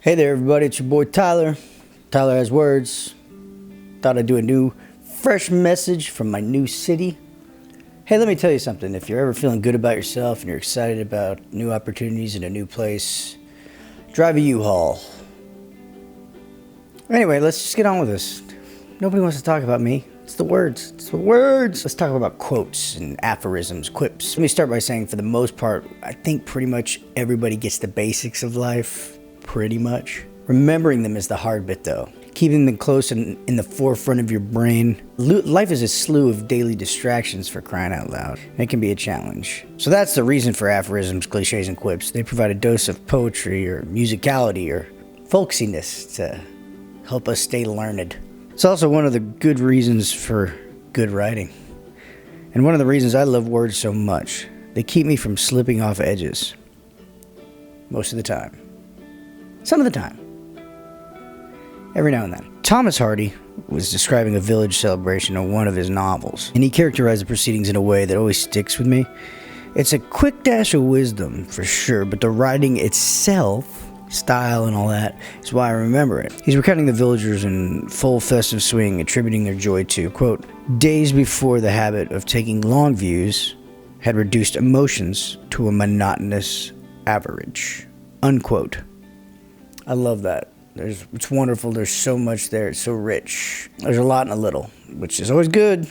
Hey there, everybody. It's your boy Tyler. Tyler Has Words. Thought I'd do a new, fresh message from my new city. Hey, let me tell you something. If you're ever feeling good about yourself and you're excited about new opportunities in a new place, drive a U-Haul. Anyway, let's just get on with this. Nobody wants to talk about me. It's the words. It's the words. Let's talk about quotes and aphorisms, quips. Let me start by saying, for the most part, I think pretty much everybody gets the basics of life. Pretty much. Remembering them is the hard bit, though. Keeping them close and in the forefront of your brain. Life is a slew of daily distractions, for crying out loud. It can be a challenge. So that's the reason for aphorisms, cliches, and quips. They provide a dose of poetry or musicality or folksiness to help us stay learned. It's also one of the good reasons for good writing. And one of the reasons I love words so much. They keep me from slipping off edges. Most of the time. Some of the time. Every now and then. Thomas Hardy was describing a village celebration in one of his novels, and he characterized the proceedings in a way that always sticks with me. It's a quick dash of wisdom, for sure, but the writing itself, style and all that, is why I remember it. He's recounting the villagers in full festive swing, attributing their joy to, quote, days before the habit of taking long views had reduced emotions to a monotonous average, unquote. I love that. It's wonderful. There's so much there. It's so rich. There's a lot in a little, which is always good.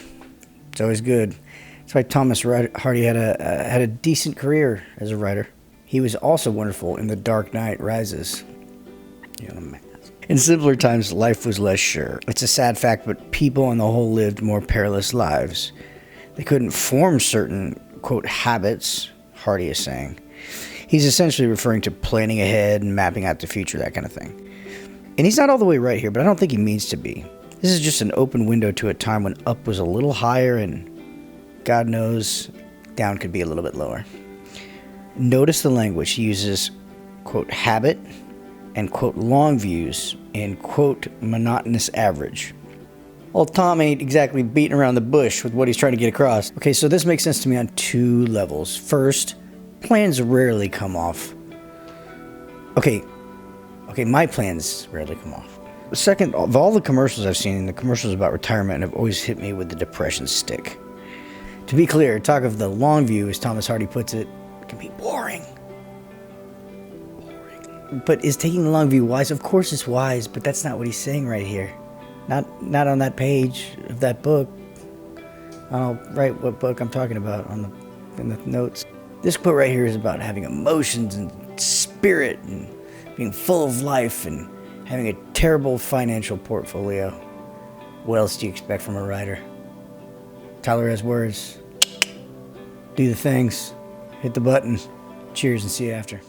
It's always good. That's why Thomas Hardy had a decent career as a writer. He was also wonderful in The Dark Knight Rises. In simpler times, life was less sure. It's a sad fact, but people on the whole lived more perilous lives. They couldn't form certain, quote, habits, Hardy is saying. He's essentially referring to planning ahead and mapping out the future, that kind of thing. And he's not all the way right here, but I don't think he means to be. This is just an open window to a time when up was a little higher and, God knows, down could be a little bit lower. Notice the language. He uses, quote, habit and, quote, long views and, quote, monotonous average. Well, Tom ain't exactly beating around the bush with what he's trying to get across. Okay, so this makes sense to me on two levels. First, plans rarely come off. Okay, my plans rarely come off. Second, of all the commercials I've seen, the commercials about retirement have always hit me with the depression stick. To be clear, talk of the long view, as Thomas Hardy puts it, can be boring. But is taking the long view wise? Of course it's wise, but that's not what he's saying right here. Not on that page of that book. I'll write what book I'm talking about in the notes. This quote right here is about having emotions and spirit and being full of life and having a terrible financial portfolio. What else do you expect from a writer? Tyler Has Words. Do the things. Hit the button. Cheers and see you after.